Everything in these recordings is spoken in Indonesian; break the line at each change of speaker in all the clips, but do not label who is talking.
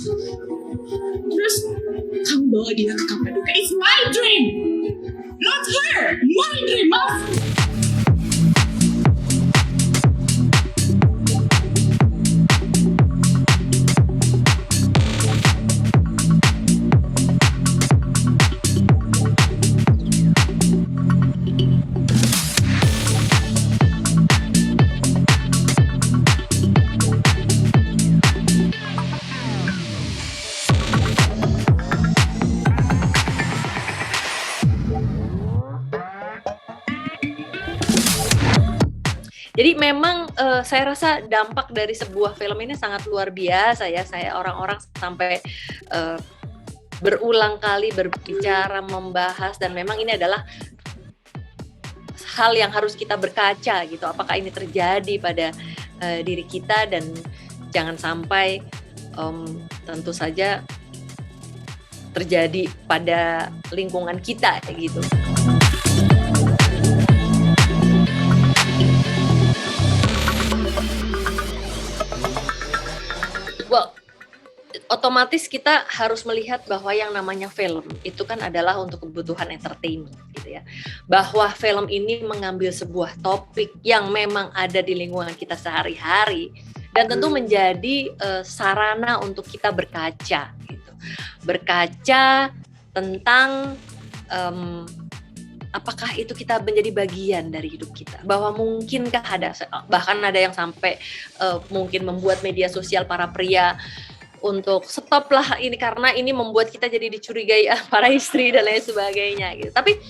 Terus kamu bawa dia ke Kappadokia. It's my dream, not her. My dream, Mas.
Jadi memang saya rasa dampak dari sebuah film ini sangat luar biasa ya. Saya orang-orang sampai berulang kali berbicara, membahas, dan memang ini adalah hal yang harus kita berkaca gitu. Apakah ini terjadi pada diri kita, dan jangan sampai tentu saja terjadi pada lingkungan kita gitu. Well, otomatis kita harus melihat bahwa yang namanya film itu kan adalah untuk kebutuhan entertainment gitu ya. Bahwa film ini mengambil sebuah topik yang memang ada di lingkungan kita sehari-hari dan tentu menjadi sarana untuk kita berkaca gitu. Berkaca tentang apakah itu kita menjadi bagian dari hidup kita, bahwa mungkinkah bahkan ada yang sampai mungkin membuat media sosial para pria untuk stop lah ini karena ini membuat kita jadi dicurigai para istri dan lain sebagainya gitu. Tapi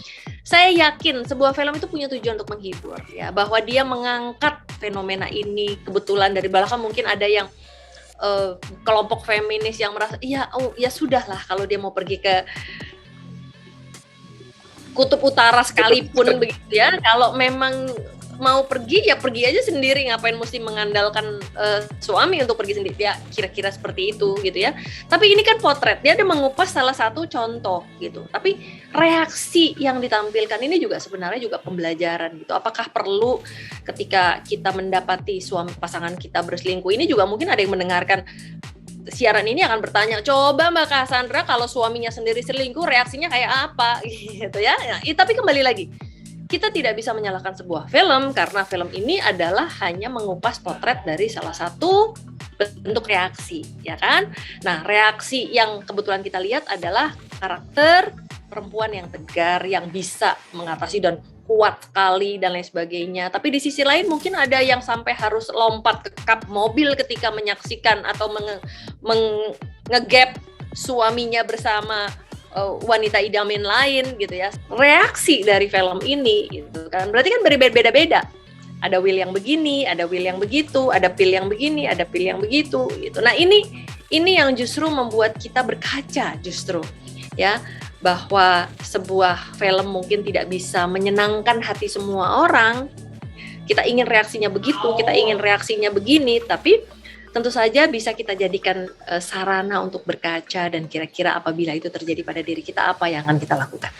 saya yakin sebuah film itu punya tujuan untuk menghibur ya, bahwa dia mengangkat fenomena ini. Kebetulan dari belakang mungkin ada yang kelompok feminis yang merasa ya sudahlah kalau dia mau pergi ke kutub utara sekalipun begitu ya, kalau memang mau pergi ya pergi aja sendiri, ngapain mesti mengandalkan suami untuk pergi sendiri ya, kira-kira seperti itu gitu ya. Tapi ini kan potret, dia ada mengupas salah satu contoh gitu, tapi reaksi yang ditampilkan ini juga sebenarnya juga pembelajaran gitu. Apakah perlu ketika kita mendapati suami pasangan kita berselingkuh, ini juga mungkin ada yang mendengarkan siaran ini akan bertanya, coba Mbak Cassandra kalau suaminya sendiri selingkuh reaksinya kayak apa gitu ya. Nah, tapi kembali lagi, kita tidak bisa menyalahkan sebuah film karena film ini adalah hanya mengupas potret dari salah satu bentuk reaksi, ya kan? Nah, reaksi yang kebetulan kita lihat adalah karakter perempuan yang tegar, yang bisa mengatasi dan kuat sekali dan lain sebagainya. Tapi di sisi lain mungkin ada yang sampai harus lompat ke kap mobil ketika menyaksikan atau ngegap suaminya bersama wanita idaman lain gitu ya. Reaksi dari film ini gitu kan. Berarti kan berbeda-beda. Ada Will yang begini, ada Will yang begitu, ada Phil yang begini, ada Phil yang begitu gitu. Nah, ini yang justru membuat kita berkaca justru ya, bahwa sebuah film mungkin tidak bisa menyenangkan hati semua orang. Kita ingin reaksinya begitu, kita ingin reaksinya begini, tapi tentu saja bisa kita jadikan sarana untuk berkaca, dan kira-kira apabila itu terjadi pada diri kita, apa yang akan kita lakukan.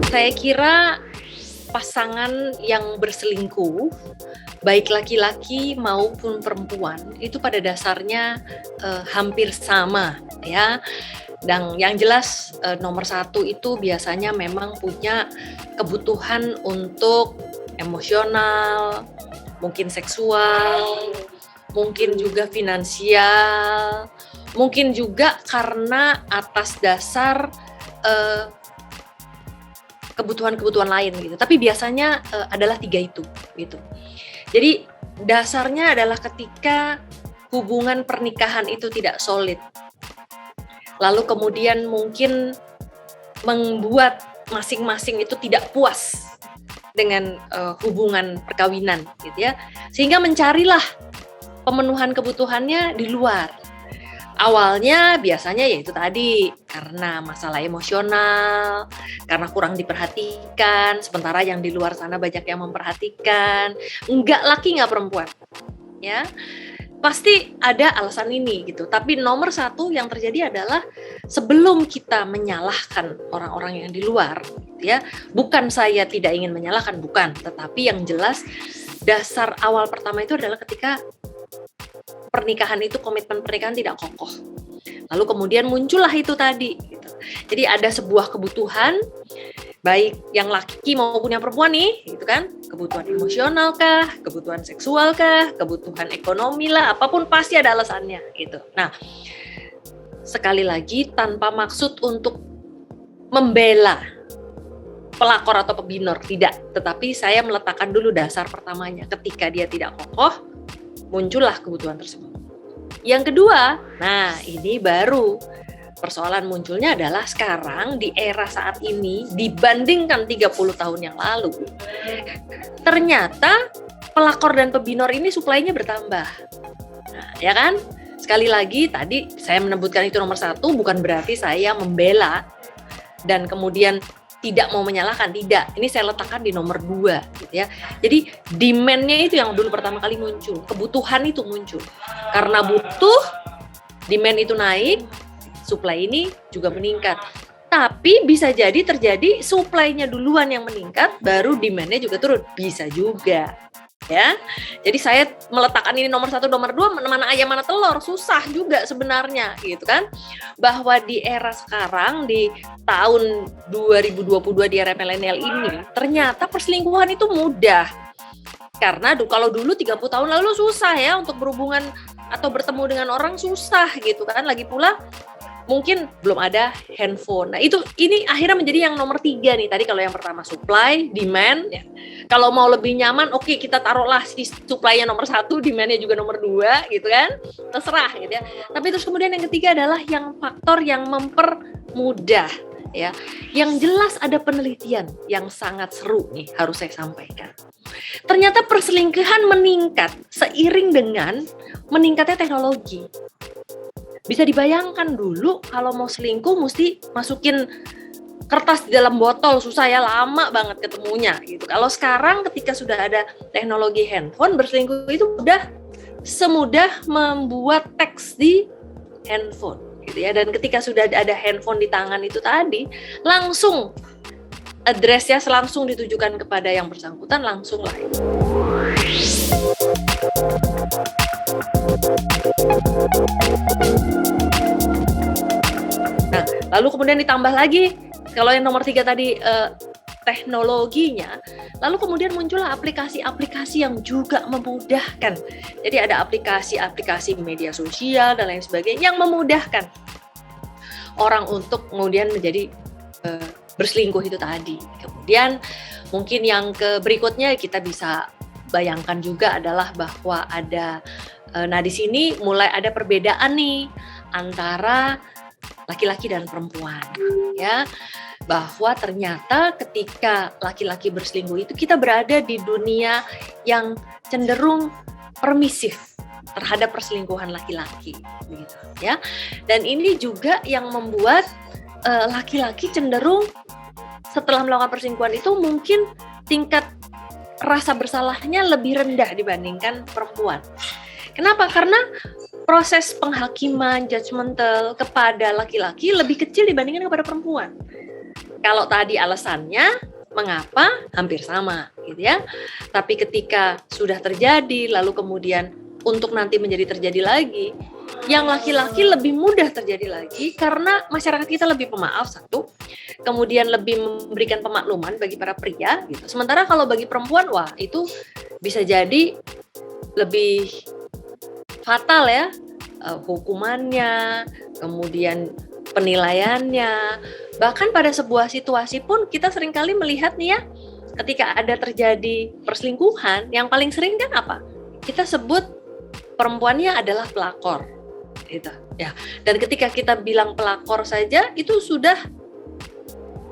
Saya kira pasangan yang berselingkuh, baik laki-laki maupun perempuan, itu pada dasarnya hampir sama ya. Dan yang jelas nomor satu itu biasanya memang punya kebutuhan untuk emosional, mungkin seksual, mungkin juga finansial, mungkin juga karena atas dasar kebutuhan-kebutuhan lain gitu. Tapi biasanya adalah 3 itu gitu. Jadi dasarnya adalah ketika hubungan pernikahan itu tidak solid. Lalu kemudian mungkin membuat masing-masing itu tidak puas dengan hubungan perkawinan gitu ya. Sehingga mencarilah pemenuhan kebutuhannya di luar. Awalnya biasanya ya itu tadi, karena masalah emosional, karena kurang diperhatikan, sementara yang di luar sana banyak yang memperhatikan. Enggak laki nggak perempuan, ya. Pasti ada alasan ini gitu. Tapi nomor satu yang terjadi adalah sebelum kita menyalahkan orang-orang yang di luar, ya, bukan saya tidak ingin menyalahkan, bukan. Tetapi yang jelas dasar awal pertama itu adalah ketika pernikahan itu, komitmen pernikahan tidak kokoh. Lalu kemudian muncullah itu tadi. Gitu. Jadi ada sebuah kebutuhan, baik yang laki maupun yang perempuan nih, gitu kan? Kebutuhan emosional kah, kebutuhan seksual kah, kebutuhan ekonomi lah, apapun pasti ada alasannya. Gitu. Nah, sekali lagi tanpa maksud untuk membela pelakor atau pebinor, tidak. Tetapi saya meletakkan dulu dasar pertamanya. Ketika dia tidak kokoh, muncullah kebutuhan tersebut. Yang kedua, nah ini baru persoalan munculnya adalah sekarang di era saat ini dibandingkan 30 tahun yang lalu. Ternyata pelakor dan pebinor ini suplainya bertambah. Nah, ya kan? Sekali lagi tadi saya menyebutkan itu nomor satu, bukan berarti saya membela dan kemudian tidak mau menyalahkan, tidak. Ini saya letakkan di nomor 2 gitu ya. Jadi demand-nya itu yang dulu pertama kali muncul, kebutuhan itu muncul. Karena butuh, demand itu naik, supply ini juga meningkat. Tapi bisa jadi terjadi supply-nya duluan yang meningkat, baru demand-nya juga turun. Bisa juga. Ya, jadi saya meletakkan ini nomor 1, nomor 2, mana ayam mana telur, susah juga sebenarnya, gitu kan? Bahwa di era sekarang, di tahun 2022 di era milenial ini, ternyata perselingkuhan itu mudah. Karena kalau dulu 30 tahun lalu susah ya untuk berhubungan atau bertemu dengan orang, susah gitu kan? Lagi pula mungkin belum ada handphone. Nah ini akhirnya menjadi yang nomor 3 nih. Tadi kalau yang pertama supply, demand. Ya. Kalau mau lebih nyaman, oke kita taruhlah si supply-nya nomor 1, demand-nya juga nomor 2 gitu kan. Terserah gitu ya. Tapi terus kemudian yang ketiga adalah yang faktor yang mempermudah. Ya. Yang jelas ada penelitian yang sangat seru nih harus saya sampaikan. Ternyata perselingkuhan meningkat seiring dengan meningkatnya teknologi. Bisa dibayangkan dulu kalau mau selingkuh mesti masukin kertas di dalam botol, susah ya, lama banget ketemunya gitu. Kalau sekarang ketika sudah ada teknologi handphone, berselingkuh itu udah semudah membuat teks di handphone gitu ya. Dan ketika sudah ada handphone di tangan itu tadi, langsung address-nya langsung ditujukan kepada yang bersangkutan, langsung lah. Nah, lalu kemudian ditambah lagi, kalau yang nomor 3 tadi teknologinya, lalu kemudian muncullah aplikasi-aplikasi yang juga memudahkan. Jadi ada aplikasi-aplikasi media sosial dan lain sebagainya yang memudahkan orang untuk kemudian menjadi berselingkuh itu tadi. Kemudian mungkin yang berikutnya kita bisa bayangkan juga adalah bahwa ada, nah di sini mulai ada perbedaan nih antara laki-laki dan perempuan, ya, bahwa ternyata ketika laki-laki berselingkuh itu kita berada di dunia yang cenderung permisif terhadap perselingkuhan laki-laki, begitu, ya, dan ini juga yang membuat laki-laki cenderung setelah melakukan perselingkuhan itu mungkin tingkat rasa bersalahnya lebih rendah dibandingkan perempuan. Kenapa? Karena proses penghakiman judgmental kepada laki-laki lebih kecil dibandingkan kepada perempuan. Kalau tadi alasannya mengapa hampir sama gitu ya. Tapi ketika sudah terjadi lalu kemudian untuk nanti menjadi terjadi lagi, yang laki-laki lebih mudah terjadi lagi karena masyarakat kita lebih pemaaf, satu, kemudian lebih memberikan pemakluman bagi para pria gitu. Sementara kalau bagi perempuan, wah itu bisa jadi lebih fatal ya, hukumannya, kemudian penilaiannya. Bahkan pada sebuah situasi pun kita seringkali melihat nih ya, ketika ada terjadi perselingkuhan, yang paling sering kan apa? Kita sebut perempuannya adalah pelakor, gitu ya. Dan ketika kita bilang pelakor saja, itu sudah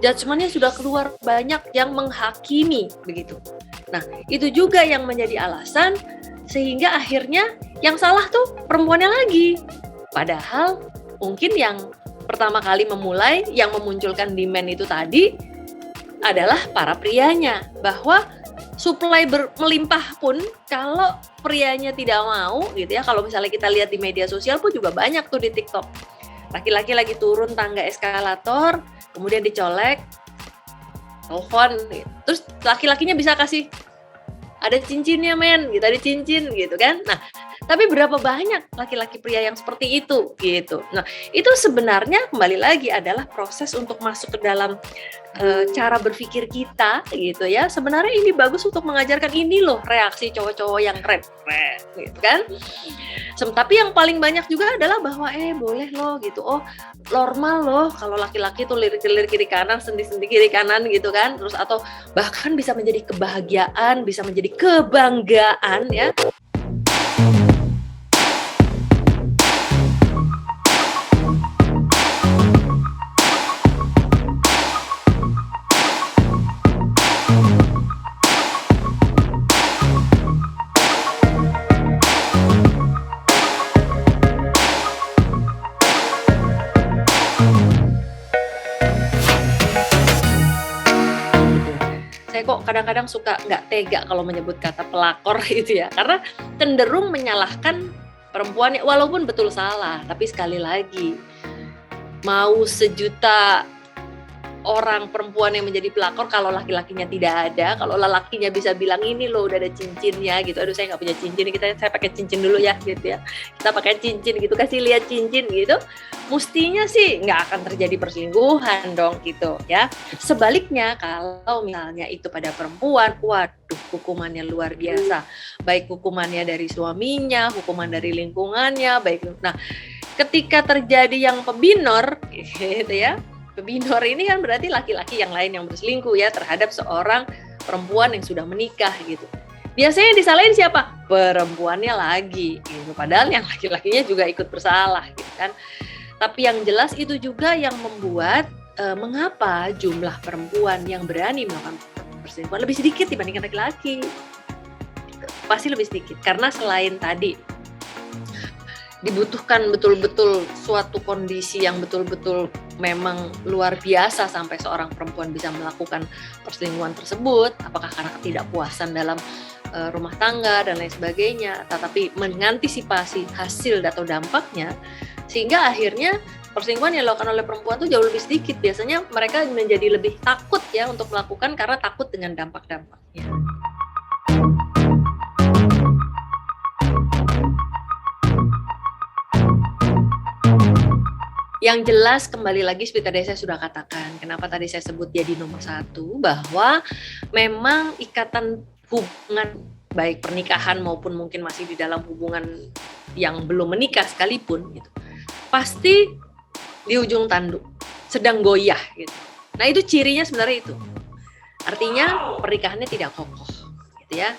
judgement-nya sudah keluar, banyak yang menghakimi begitu. Nah, itu juga yang menjadi alasan sehingga akhirnya yang salah tuh perempuannya lagi. Padahal mungkin yang pertama kali memulai, yang memunculkan demand itu tadi adalah para prianya, bahwa supply melimpah pun kalau prianya tidak mau gitu ya. Kalau misalnya kita lihat di media sosial pun juga banyak tuh di TikTok. Laki-laki lagi turun tangga eskalator, kemudian dicolek, telepon, gitu. Terus laki-lakinya bisa kasih, ada cincinnya men, gitu, ada cincin gitu kan. Nah, tapi berapa banyak laki-laki pria yang seperti itu gitu. Nah, itu sebenarnya kembali lagi adalah proses untuk masuk ke dalam cara berpikir kita gitu ya. Sebenarnya ini bagus untuk mengajarkan ini loh reaksi cowok-cowok yang keren gitu kan. Tapi yang paling banyak juga adalah bahwa boleh loh gitu. Oh, normal loh kalau laki-laki tuh lirik-lirik kiri kanan, sendi-sendi kiri kanan gitu kan. Terus atau bahkan bisa menjadi kebahagiaan, bisa menjadi kebanggaan ya. Saya kok kadang-kadang suka nggak tega kalau menyebut kata pelakor gitu ya, karena cenderung menyalahkan perempuan, walaupun betul salah, tapi sekali lagi, mau sejuta orang perempuan yang menjadi pelakor, kalau laki-lakinya tidak ada, kalau lelakinya bisa bilang ini loh udah ada cincinnya gitu, aduh saya nggak punya cincin, saya pakai cincin dulu ya gitu ya, kita pakai cincin gitu, kasih lihat cincin gitu, mestinya sih nggak akan terjadi perselingkuhan dong gitu ya. Sebaliknya kalau misalnya itu pada perempuan, waduh hukumannya luar biasa, baik hukumannya dari suaminya, hukuman dari lingkungannya, baik. Nah, ketika terjadi yang pebinor gitu ya, pebinor ini kan berarti laki-laki yang lain yang berselingkuh ya terhadap seorang perempuan yang sudah menikah gitu. Biasanya yang disalahin siapa? Perempuannya lagi gitu. Padahal yang laki-lakinya juga ikut bersalah gitu kan. Tapi yang jelas itu juga yang membuat mengapa jumlah perempuan yang berani melakukan perselingkuhan lebih sedikit dibandingkan laki-laki. Pasti lebih sedikit karena selain tadi dibutuhkan betul-betul suatu kondisi yang betul-betul memang luar biasa sampai seorang perempuan bisa melakukan perselingkuhan tersebut, apakah karena ketidakpuasan dalam rumah tangga dan lain sebagainya, tetapi mengantisipasi hasil atau dampaknya, sehingga akhirnya perselingkuhan yang dilakukan oleh perempuan itu jauh lebih sedikit. Biasanya mereka menjadi lebih takut ya untuk melakukan karena takut dengan dampak-dampaknya. Yang jelas kembali lagi seperti tadi saya sudah katakan, kenapa tadi saya sebut dia di nomor 1, bahwa memang ikatan hubungan baik pernikahan maupun mungkin masih di dalam hubungan yang belum menikah sekalipun gitu, pasti di ujung tanduk sedang goyah gitu. Nah itu cirinya sebenarnya itu, artinya pernikahannya tidak kokoh gitu ya.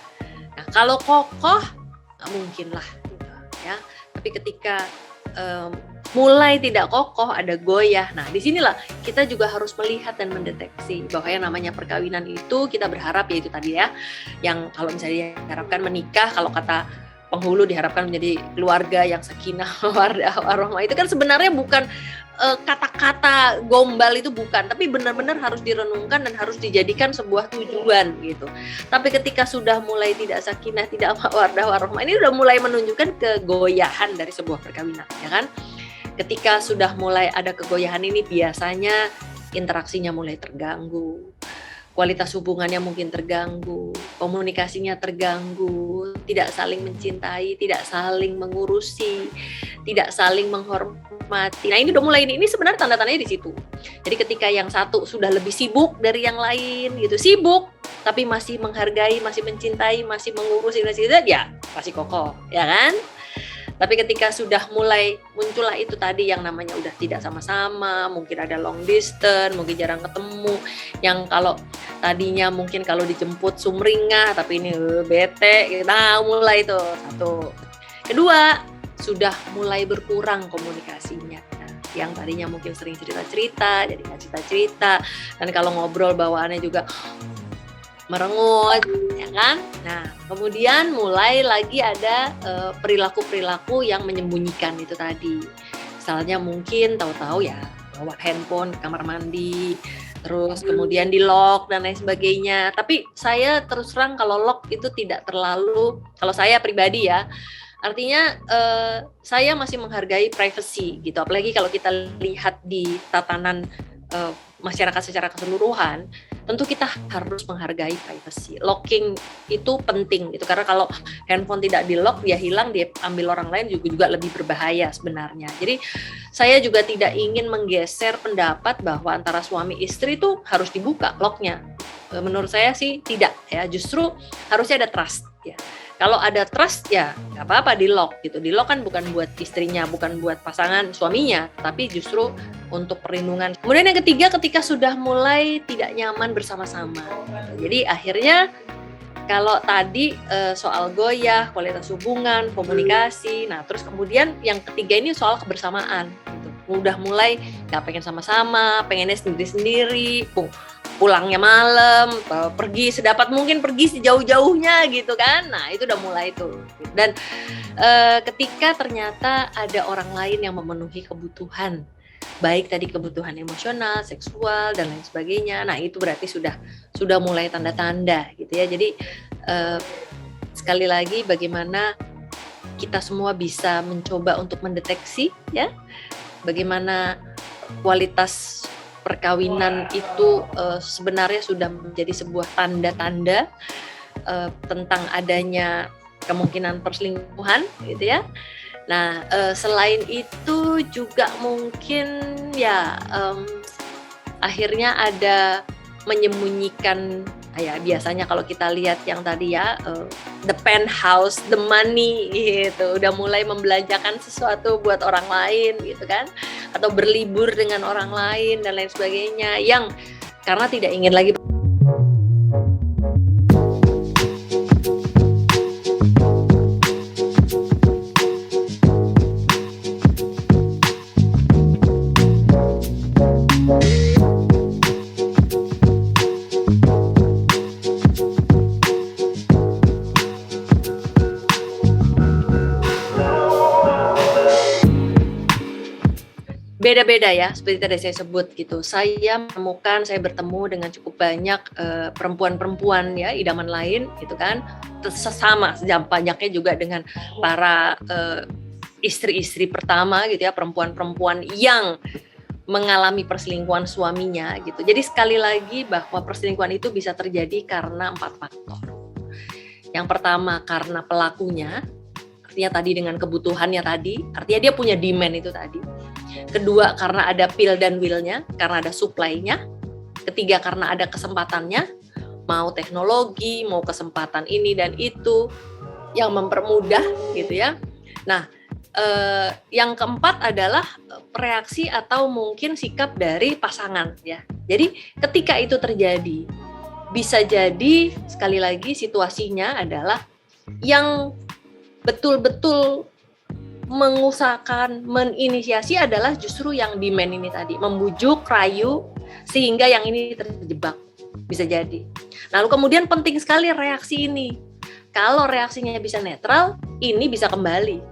Nah kalau kokoh nggak mungkin lah gitu, ya. Tapi ketika mulai tidak kokoh, ada goyah. Nah, disinilah kita juga harus melihat dan mendeteksi bahwa yang namanya perkawinan itu kita berharap ya itu tadi ya, yang kalau misalnya diharapkan menikah, kalau kata penghulu diharapkan menjadi keluarga yang sakinah mawaddah warahmah, itu kan sebenarnya bukan kata-kata gombal, itu bukan, tapi benar-benar harus direnungkan dan harus dijadikan sebuah tujuan gitu. Tapi ketika sudah mulai tidak sakinah, tidak mawaddah warahmah, ini udah mulai menunjukkan kegoyahan dari sebuah perkawinan, ya kan? Ketika sudah mulai ada kegoyahan ini, biasanya interaksinya mulai terganggu, kualitas hubungannya mungkin terganggu, komunikasinya terganggu, tidak saling mencintai, tidak saling mengurusi, tidak saling menghormati. Nah ini udah mulai, ini sebenarnya tanda-tandanya di situ. Jadi ketika yang satu sudah lebih sibuk dari yang lain gitu, sibuk tapi masih menghargai, masih mencintai, masih mengurusi, ya masih kokoh, ya kan? Tapi ketika sudah mulai muncullah itu tadi yang namanya udah tidak sama-sama, mungkin ada long distance, mungkin jarang ketemu, yang kalau tadinya mungkin kalau dijemput sumringah, tapi ini bete, nah mulai itu satu. Kedua, sudah mulai berkurang komunikasinya. Yang tadinya mungkin sering cerita-cerita, jadi nggak cerita-cerita, dan kalau ngobrol bawaannya juga merengut, ya kan? Nah, kemudian mulai lagi ada perilaku-perilaku yang menyembunyikan itu tadi. Misalnya mungkin tahu-tahu ya bawa handphone ke kamar mandi, terus kemudian di lock dan lain sebagainya. Tapi saya terus terang kalau lock itu tidak terlalu, kalau saya pribadi ya, artinya saya masih menghargai privacy gitu. Apalagi kalau kita lihat di tatanan masyarakat secara keseluruhan, tentu kita harus menghargai privacy. Locking itu penting gitu, karena kalau handphone tidak di lock, dia hilang, dia ambil orang lain juga lebih berbahaya sebenarnya. Jadi saya juga tidak ingin menggeser pendapat bahwa antara suami istri itu harus dibuka locknya. Menurut saya sih tidak ya, justru harusnya ada trust ya. Kalau ada trust ya nggak apa-apa di lock gitu. Di lock kan bukan buat istrinya, bukan buat pasangan suaminya, tapi justru untuk perlindungan. Kemudian yang ketiga, ketika sudah mulai tidak nyaman bersama-sama. Jadi akhirnya kalau tadi soal goyah, kualitas hubungan, komunikasi, nah terus kemudian yang ketiga ini soal kebersamaan. Gitu. Udah mulai nggak pengen sama-sama, pengennya sendiri-sendiri, pulangnya malam, pergi sedapat mungkin, pergi sejauh-jauhnya gitu kan. Nah itu udah mulai tuh. Dan ketika ternyata ada orang lain yang memenuhi kebutuhan, baik tadi kebutuhan emosional, seksual dan lain sebagainya, nah itu berarti sudah mulai tanda-tanda gitu ya. Jadi sekali lagi bagaimana kita semua bisa mencoba untuk mendeteksi ya, bagaimana kualitas perkawinan itu sebenarnya sudah menjadi sebuah tanda-tanda tentang adanya kemungkinan perselingkuhan gitu ya. Nah selain itu juga mungkin ya akhirnya ada menyembunyikan ya, biasanya kalau kita lihat yang tadi ya the penthouse, the money gitu, udah mulai membelanjakan sesuatu buat orang lain gitu kan, atau berlibur dengan orang lain dan lain sebagainya, yang karena tidak ingin lagi beda-beda ya, seperti tadi saya sebut gitu. Saya bertemu dengan cukup banyak perempuan-perempuan ya, idaman lain gitu kan. Sesama banyaknya juga dengan para istri-istri pertama gitu ya, perempuan-perempuan yang mengalami perselingkuhan suaminya gitu. Jadi sekali lagi bahwa perselingkuhan itu bisa terjadi karena 4 faktor. Yang pertama karena pelakunya, artinya tadi dengan kebutuhannya tadi, artinya dia punya demand itu tadi. Kedua, karena ada pill dan will-nya, karena ada supply-nya. Ketiga, karena ada kesempatannya, mau teknologi, mau kesempatan ini dan itu yang mempermudah gitu ya. Nah, yang keempat adalah reaksi atau mungkin sikap dari pasangan ya. Jadi ketika itu terjadi, bisa jadi sekali lagi situasinya adalah yang betul-betul mengusahakan, meninisiasi adalah justru yang demand ini tadi, membujuk, rayu, sehingga yang ini terjebak, bisa jadi. Lalu kemudian penting sekali reaksi ini. Kalau reaksinya bisa netral, ini bisa kembali.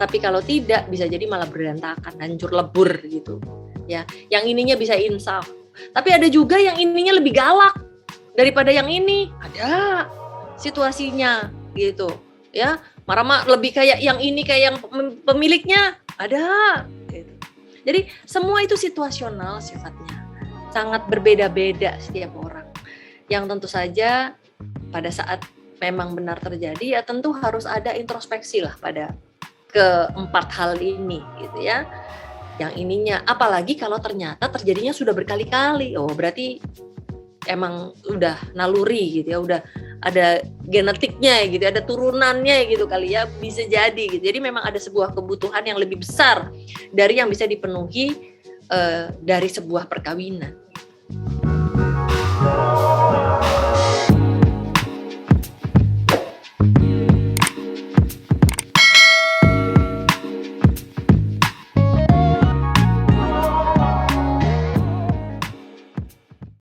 Tapi kalau tidak, bisa jadi malah berantakan, hancur lebur gitu. Ya, yang ininya bisa insaf. Tapi ada juga yang ininya lebih galak daripada yang ini. Ada situasinya gitu, ya. Marah lebih kayak yang ini, kayak yang pemiliknya ada gitu. Jadi semua itu situasional sifatnya, sangat berbeda-beda setiap orang. Yang tentu saja pada saat memang benar terjadi ya tentu harus ada introspeksi lah pada keempat hal ini gitu ya. Yang ininya, apalagi kalau ternyata terjadinya sudah berkali-kali, oh berarti emang udah naluri gitu ya, udah ada genetiknya gitu, ada turunannya gitu kali ya, bisa jadi gitu. Jadi memang ada sebuah kebutuhan yang lebih besar dari yang bisa dipenuhi dari sebuah perkawinan.